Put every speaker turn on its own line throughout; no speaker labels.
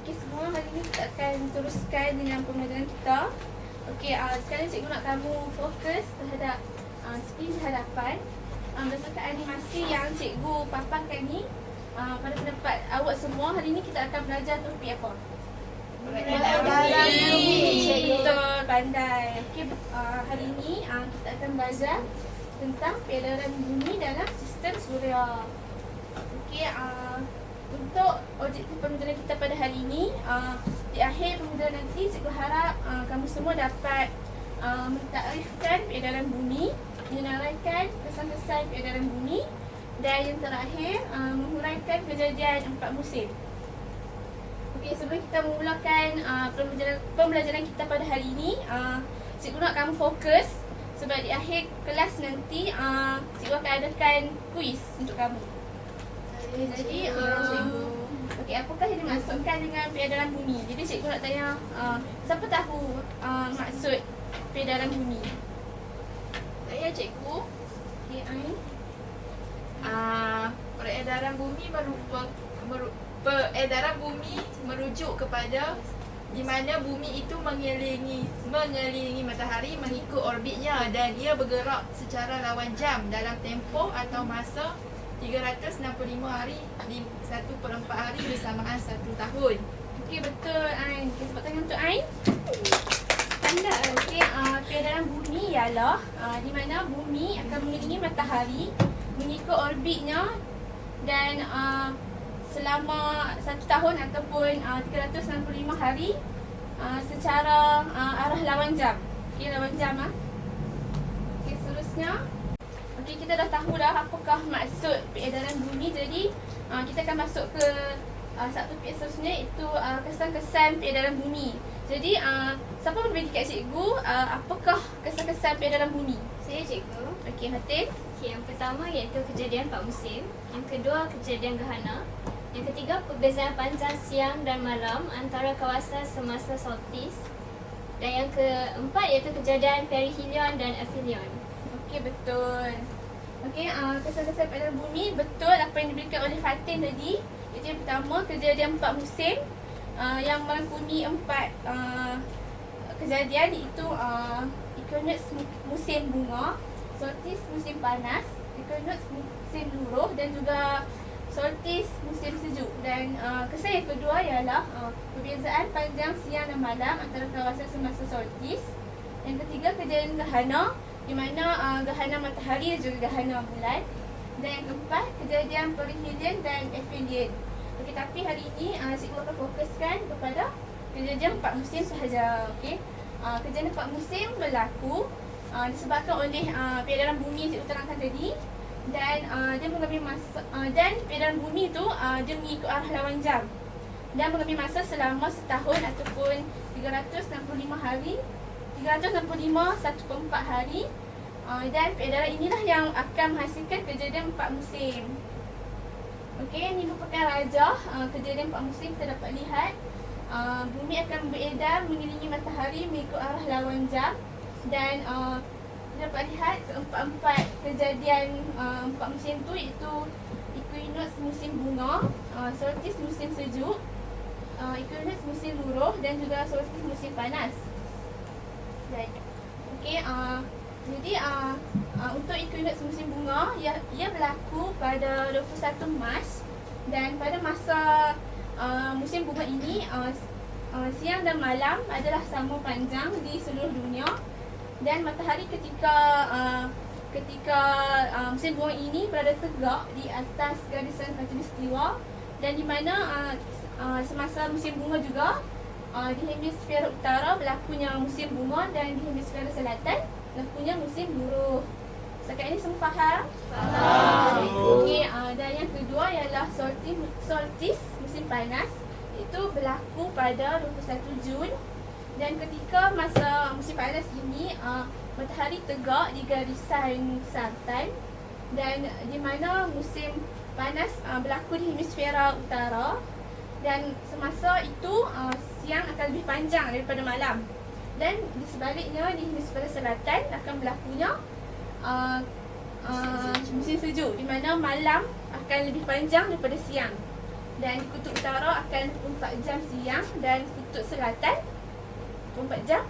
Okey semua, hari ni kita akan teruskan dengan pembelajaran kita. Okey, sekarang cikgu nak kamu fokus terhadap skrin di hadapan. Berdasarkan animasi yang cikgu paparkan ni, pada pendapat awak semua, hari ni kita akan belajar topik apa? Betul, pandai. Okey, hari ni kita akan belajar tentang peredaran bumi dalam sistem suria. Okey, untuk objektif pembelajaran kita pada hari ini, di akhir pembelajaran nanti cikgu harap kamu semua dapat mentakrifkan peredaran bumi, menyenaraikan kesan-kesan peredaran bumi, dan yang terakhir menguraikan kejadian 4 musim. Okey, sebelum kita memulakan pembelajaran kita pada hari ini, cikgu nak kamu fokus sebab di akhir kelas nanti cikgu akan adakan kuis untuk kamu. Jadi, okey, apakah yang dimaksudkan dengan peredaran bumi? Jadi cikgu nak tanya, siapa tahu maksud peredaran bumi?
Saya cikgu.
Okey, Ain.
Peredaran bumi peredaran bumi merujuk kepada di mana bumi itu mengelilingi matahari mengikut orbitnya dan ia bergerak secara lawan jam dalam tempoh atau masa 365 hari di 1/4 hari bersamaan 1 tahun.
Okey, betul Ain. Okey, sebab tanya untuk Ain. Tanda okey, peredaran bumi ialah di mana bumi akan mengelilingi matahari mengikut orbitnya dan selama 1 tahun ataupun 365 hari secara arah lawan jam. Okey, lawan jam Okey, seterusnya. Okey, kita dah tahu dah apakah maksud peredaran bumi. Jadi kita akan masuk ke satu topik seterusnya, iaitu kesan-kesan peredaran bumi. Jadi siapa berbagi kat cikgu apakah kesan-kesan peredaran bumi?
Saya cikgu.
Okey, Hatin.
Okay, yang pertama iaitu kejadian 4 musim. Yang kedua kejadian gerhana. Yang ketiga perbezaan panjang siang dan malam antara kawasan semasa solstice. Dan yang keempat iaitu kejadian perihelion dan aphelion.
Okey, betul. Okey, kesan-kesan peredaran bumi betul apa yang diberikan oleh Fatin tadi. Itu yang pertama, kejadian 4 musim yang merangkumi 4 kejadian, iaitu equinox musim bunga, solstice musim panas, equinox musim luruh dan juga solstice musim sejuk. Dan kesan yang kedua ialah perbezaan panjang siang dan malam antara kawasan semasa solstice. Yang ketiga, kejadian gerhana di mana gerhana matahari dan juga gerhana bulan. Dan yang keempat, kejadian perihelion dan aphelion. Okey, tapi hari ini cikgu akan fokuskan kepada kejadian 4 musim sahaja. Okey, kejadian 4 musim berlaku disebabkan oleh peredaran bumi yang cikgu terangkan tadi, dan dia mengambil masa dan peredaran bumi tu dia mengikut arah lawan jam dan mengambil masa selama setahun ataupun 365 hari, 365 1/4 hari, dan peredaran inilah yang akan menghasilkan kejadian 4 musim. Okey, ini merupakan rajah kejadian 4 musim. Kita dapat lihat bumi akan beredar mengelilingi matahari mengikut arah lawan jam, dan kita dapat lihat keempat-empat kejadian 4 musim tu, iaitu equinox musim bunga, solstice musim sejuk, equinox musim luruh dan juga solstice musim panas. Baik. Okey, jadi untuk equinox musim bunga, ia berlaku pada 21 Mac, dan pada masa musim bunga ini siang dan malam adalah sama panjang di seluruh dunia, dan matahari ketika musim bunga ini berada tegak di atas garisan khatulistiwa, dan di mana semasa musim bunga juga di hemisfera utara berlakunya musim bunga, dan di hemisfera selatan berlakunya musim luruh. Setakat ini semua faham?
Faham.
Okey, dan yang kedua ialah solstice musim panas. Itu berlaku pada 21 Jun, dan ketika masa musim panas ini matahari tegak di garisan selatan, dan di mana musim panas berlaku di hemisfera utara, dan semasa itu siang akan lebih panjang daripada malam, dan di sebaliknya di hemisfera selatan akan berlakunya musim sejuk, di mana malam akan lebih panjang daripada siang. Dan di kutub utara akan 24 jam siang dan kutub selatan 24 jam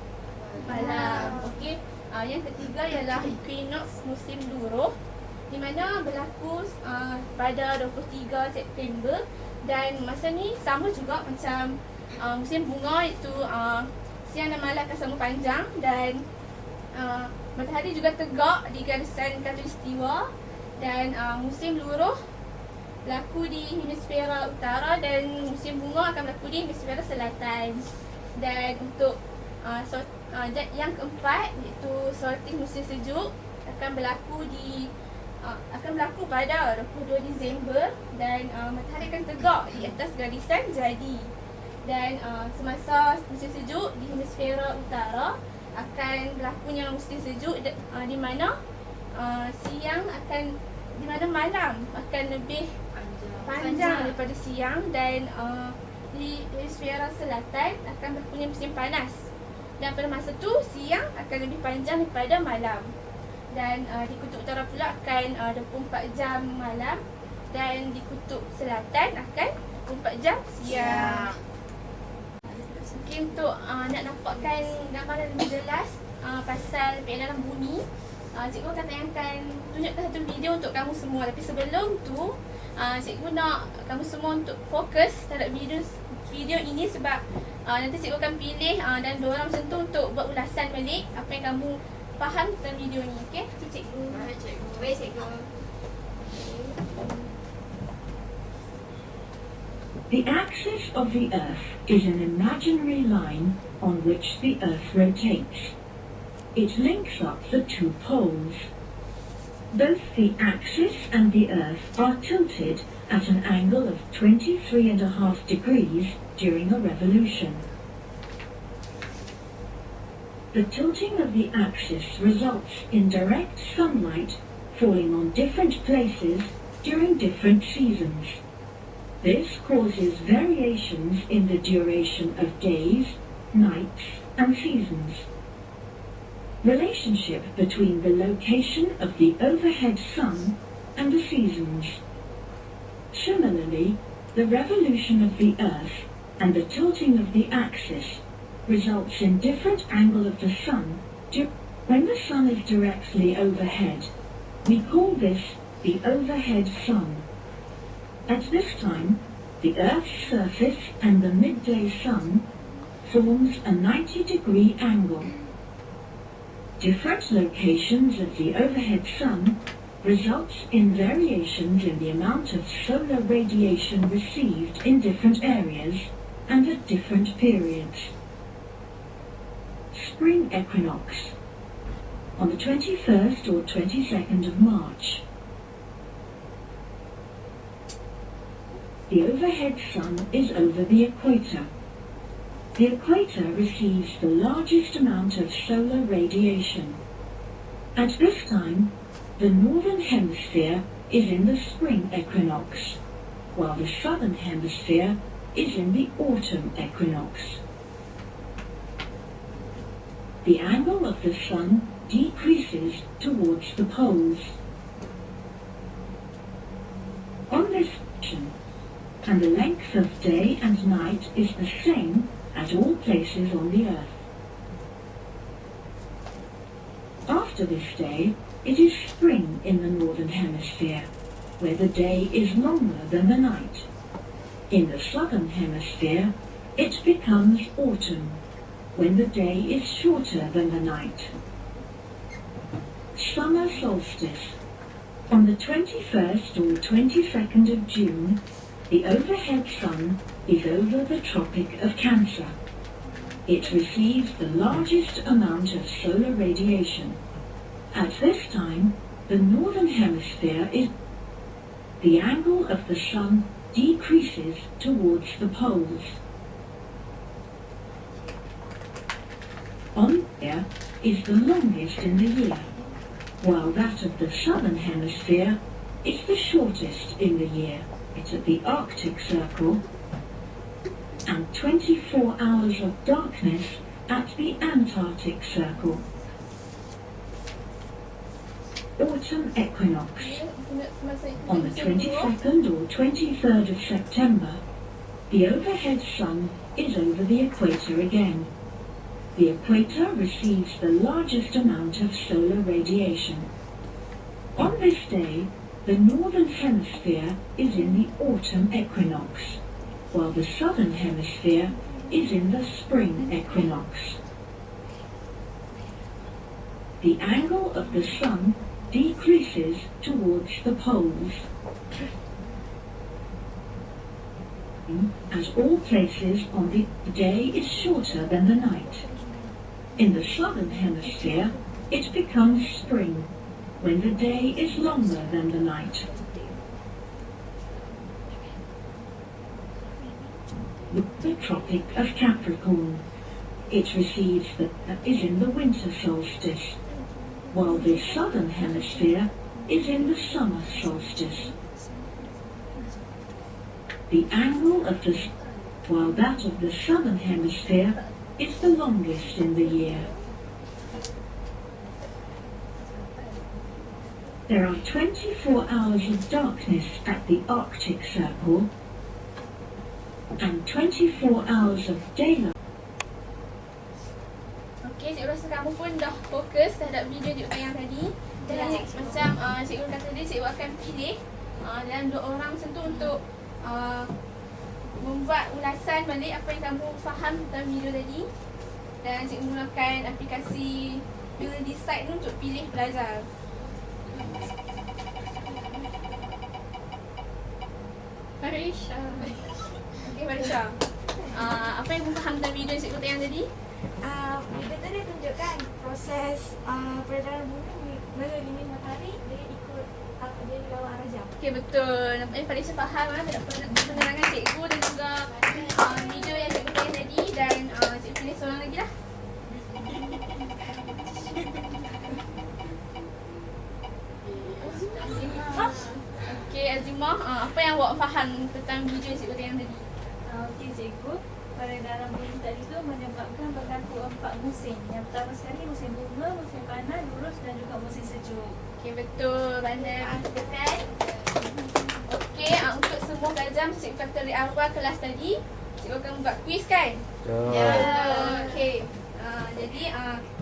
malam. Okey. Yang ketiga ialah equinox musim luruh di mana berlaku pada 23 September dan masa ni sama juga macam musim bunga, iaitu siang dan malam akan sama panjang dan matahari juga tegak di garisan khatulistiwa dan musim luruh berlaku di hemisfera utara dan musim bunga akan berlaku di hemisfera selatan. Dan untuk yang keempat iaitu solstice musim sejuk akan berlaku pada 22 Disember dan matahari akan tegak di atas garisan jadi. Dan semasa musim sejuk di hemisfera utara akan berlakunya musim sejuk di mana malam akan lebih panjang daripada siang dan di hemisfera selatan akan berlakunya musim panas. Dan pada masa tu siang akan lebih panjang daripada malam. Dan di kutub utara pula akan 24 jam malam dan di kutub selatan akan 24 jam siang. Okay, untuk nak dapatkan gambaran lebih jelas pasal peredaran bumi, cikgu akan tunjukkan satu video untuk kamu semua. Tapi sebelum tu, cikgu nak kamu semua untuk fokus terhadap video ini sebab nanti cikgu akan pilih dan dorang macam tu untuk buat ulasan balik apa yang kamu faham tentang video ni. Okey, cikgu.
Baik, cikgu.
Baik, cikgu.
The axis of the Earth is an imaginary line on which the Earth rotates. It links up the two poles. Both the axis and the Earth are tilted at an angle of 23.5 degrees during a revolution. The tilting of the axis results in direct sunlight falling on different places during different seasons. This causes variations in the duration of days, nights, and seasons. Relationship between the location of the overhead sun and the seasons. Similarly, the revolution of the Earth and the tilting of the axis results in different angle of the sun. When the sun is directly overhead, we call this the overhead sun. At this time, the Earth's surface and the midday sun forms a 90-degree angle. Different locations of the overhead sun results in variations in the amount of solar radiation received in different areas and at different periods. Spring equinox on the 21st or 22nd of March. The overhead sun is over the equator. The equator receives the largest amount of solar radiation. At this time, the northern hemisphere is in the spring equinox, while the southern hemisphere is in the autumn equinox. The angle of the sun decreases towards the poles. On this section, and the length of day and night is the same at all places on the Earth. After this day, it is spring in the northern hemisphere, where the day is longer than the night. In the southern hemisphere, it becomes autumn, when the day is shorter than the night. Summer solstice. On the 21st or 22nd of June, the overhead sun is over the Tropic of Cancer. It receives the largest amount of solar radiation. At this time, the northern hemisphere is... The angle of the sun decreases towards the poles. On here is the longest in the year, while that of the southern hemisphere is the shortest in the year. It's at the Arctic Circle, and 24 hours of darkness at the Antarctic Circle. Autumn equinox. On the 22nd or 23rd of September, the overhead sun is over the equator again. The equator receives the largest amount of solar radiation. On this day, the northern hemisphere is in the autumn equinox, while the southern hemisphere is in the spring equinox. The angle of the sun decreases towards the poles, as all places on the day is shorter than the night. In the southern hemisphere, it becomes spring, when the day is longer than the night. The Tropic of Capricorn. It receives is in the winter solstice, while the southern hemisphere is in the summer solstice. The angle of while that of the southern hemisphere is the longest in the year. There are 24 hours of darkness at the Arctic Circle and 24 hours of daylight.
Okey, cikgu rasa kamu pun dah fokus terhadap video cikgu tayang tadi. Dan macam cikgu kata tadi, cikgu akan pilih dalam 2 orang macam tu untuk membuat ulasan balik apa yang kamu faham tentang video tadi. Dan cikgu gunakan aplikasi Build Decide ni untuk pilih pelajar.
Farisha.
Okey, Farisha. Apa yang kamu faham tentang video yang cikgu tayang tadi?
Video tu dia tunjukkan proses peredaran bumi mengelilingi matahari dia ikut dia lawan arah jam.
Okey, betul. Nampaknya Farisha faham penerangan cikgu dan juga video yang cikgu tayang tadi. Dan cikgu pilih seorang lagi lah. Okey, Azimah, apa yang awak faham tentang video yang cikgu tayang tadi?
Okey cikgu, peredaran bumi tadi tu menyebabkan berlaku 4 musim. Yang pertama sekali musim bunga, musim panas, lurus dan juga musim sejuk.
Okey, betul. Pandai betul. Okey, untuk semua pelajar cikgu kata dari awal kelas tadi, cikgu akan buat kuis kan?
Ya.
Okey. Jadi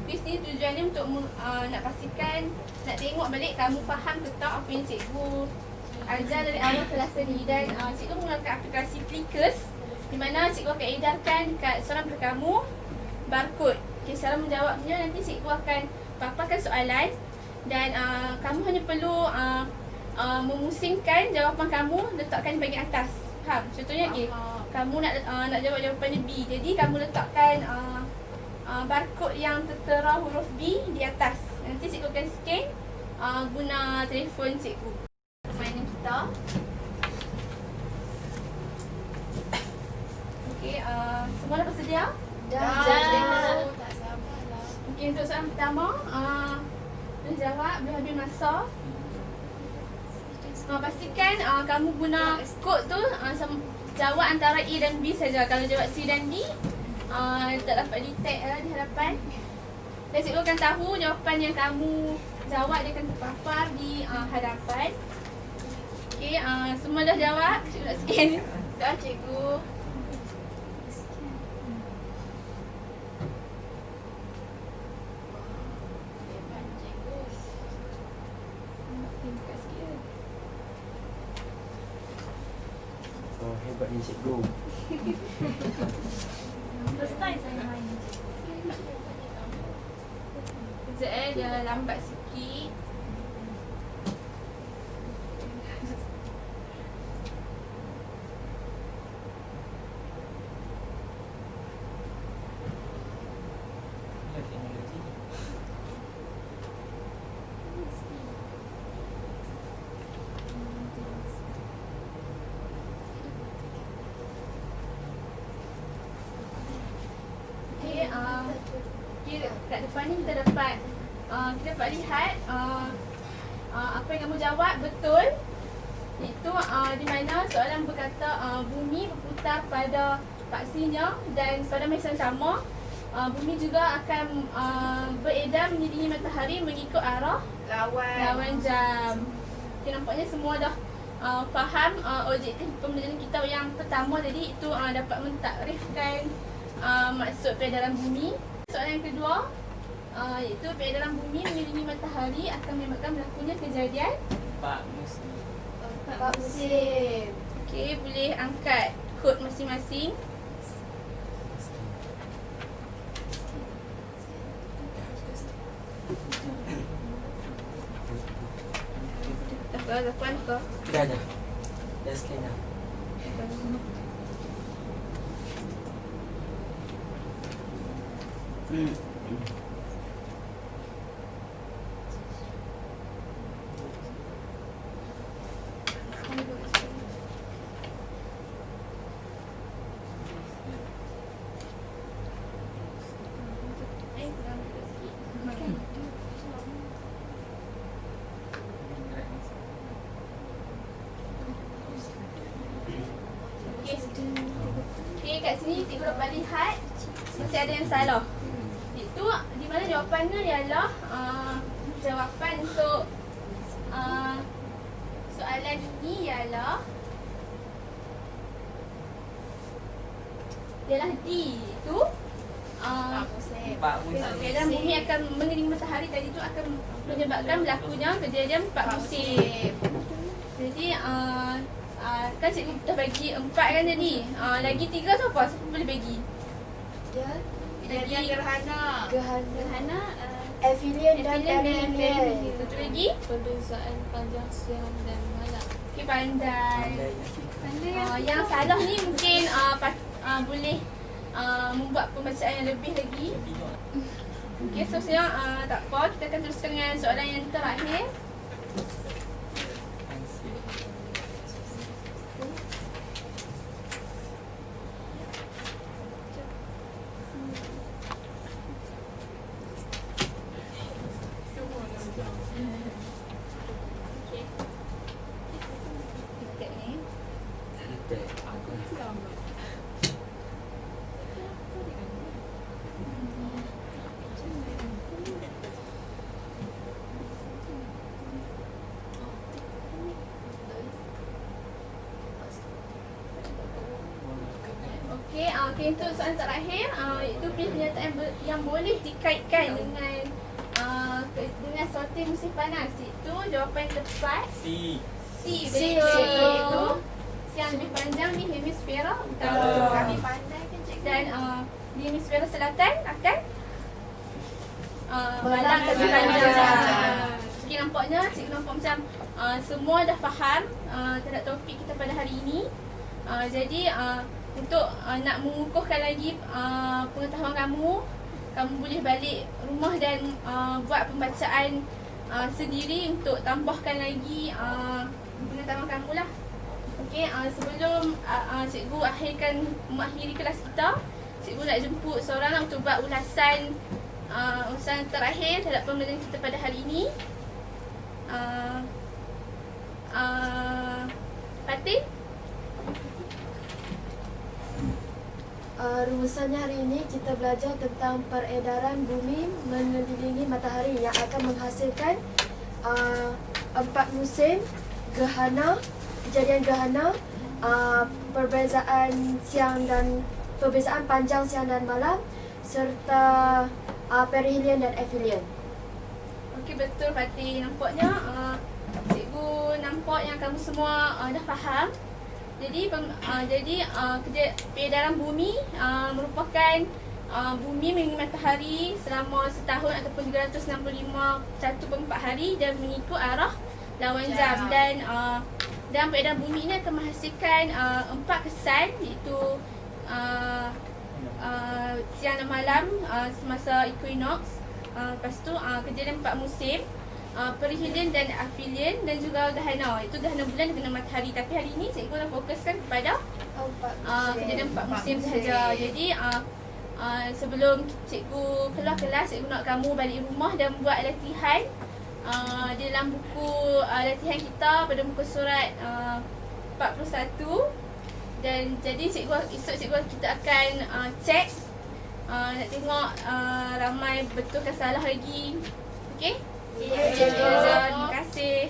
kuis ni tujuannya untuk nak pastikan, nak tengok balik kamu faham ke tak apa yang cikgu ajar dari awal kelas tadi. Dan cikgu menggunakan aplikasi Flickr, di mana cikgu akan edarkan dekat soalan daripada kamu barcode. Okey, cara menjawabnya nanti cikgu akan paparkan soalan dan kamu hanya perlu memusingkan jawapan kamu, letakkan di bahagian atas. Faham? Contohnya okey, kamu nak jawab jawapannya B. Jadi kamu letakkan barcode yang tertera huruf B di atas. Nanti cikgu akan scan guna telefon cikgu. Permainan kita. Okey, semua dah bersedia?
Dah. Tak sabar lah.
Okey, untuk soalan pertama, boleh jawab, boleh habis masa. Pastikan kamu guna kod tu jawab antara A dan B saja. Kalau jawab C dan D, tak dapat detect di hadapan. Dan cikgu akan tahu jawapan yang kamu jawab dia akan terpapar di hadapan. Okey, semua dah jawab? Cikgu nak scan.
Dah cikgu.
Oh, hebatnya cikgu.
First time saya main.
Sekejap dia lambat sikit. Okey, kat depan ni kita dapat lihat apa yang kamu jawab betul. Itu di mana soalan berkata bumi berputar pada paksinya dan pada masa yang sama bumi juga akan beredar mengelilingi matahari mengikut arah
Lawan.
lawan jam. Okay, nampaknya semua dah faham objektif pembelajaran kita yang pertama tadi itu dapat mentakrifkan maksud peredaran bumi. Soalan yang kedua iaitu peredaran bumi mengelilingi matahari akan menyebabkan berlakunya kejadian
Pak Musim.
Pak musim.
Okey, boleh angkat kod masing-masing. Dah puan ke?
Dah. Dah scan dah.
Okey, kat sini cikgu dapat lihat masih ada yang salah. Itu di mana jawapannya ialah jawapan untuk soalan ini ialah D. Itu
Pak musim.
Pak Musim.
peredaran bumi akan mengelilingi matahari tadi tu akan menyebabkan berlakunya kejadian 4 musim. Jadi kan cikgu dah bagi 4 kan tadi. Lagi 3 tu apa? Siapa boleh bagi?
Kejadian gerhana.
Gerhana
Aphelion dan
Aphelion dan
perihelion.
perihelion.
Satu lagi?
Perbezaan panjang siang dan malam.
Okay, pandai.
Pandai.
Yang salah ni mungkin boleh membuat pembacaan yang lebih lagi. Okay, so sekarang tak apa. Kita akan teruskan dengan soalan yang terakhir. Dekat ni. Okey, untuk soalan terakhir itu pernyataan yang boleh dikaitkan dengan sorting musim panas. Itu jawapan yang tepat
C.
C. Iaitu siang lebih panjang di hemisfera utara.
Kami pandai kan cikgu?
Dan di hemisfera selatan akan malam lebih
lebih
panjang.
panjang.
Okay, nampaknya cikgu nampak macam semua dah faham terhadap topik kita pada hari ini. Jadi untuk nak mengukuhkan lagi pengetahuan kamu boleh balik rumah dan buat pembacaan sendiri untuk tambahkan lagi pengetahuan kamu lah. Okey, sebelum cikgu mengakhiri kelas kita, cikgu nak jemput seorang untuk buat ulasan terakhir terhadap pembelajaran kita pada hari ini. Fatin?
Rumusannya hari ini kita belajar tentang peredaran bumi mengelilingi matahari yang akan menghasilkan 4 musim, gerhana, kejadian gerhana, perbezaan panjang siang dan malam, serta perihelion dan aphelion.
Okey, betul Fatin. Nampaknya cikgu nampak yang kamu semua dah faham. Jadi peredaran bumi merupakan bumi mengelilingi matahari selama setahun ataupun 365 hari dan mengikut arah lawan jam. Dan peredaran bumi ini akan menghasilkan 4 kesan, iaitu siang dan malam semasa equinox. Lepas tu kejadian 4 musim, perihelion dan aphelion, dan juga gerhana. Itu gerhana bulan dan gerhana matahari. Tapi hari ini cikgu nak fokuskan kepada kejadian 4 musim sahaja. Jadi sebelum cikgu keluar kelas, cikgu nak kamu balik rumah dan buat latihan di dalam buku latihan kita pada muka surat 41. Dan jadi esok cikgu kita akan cek nak tengok ramai betul ke salah lagi. Okey? Terima kasih.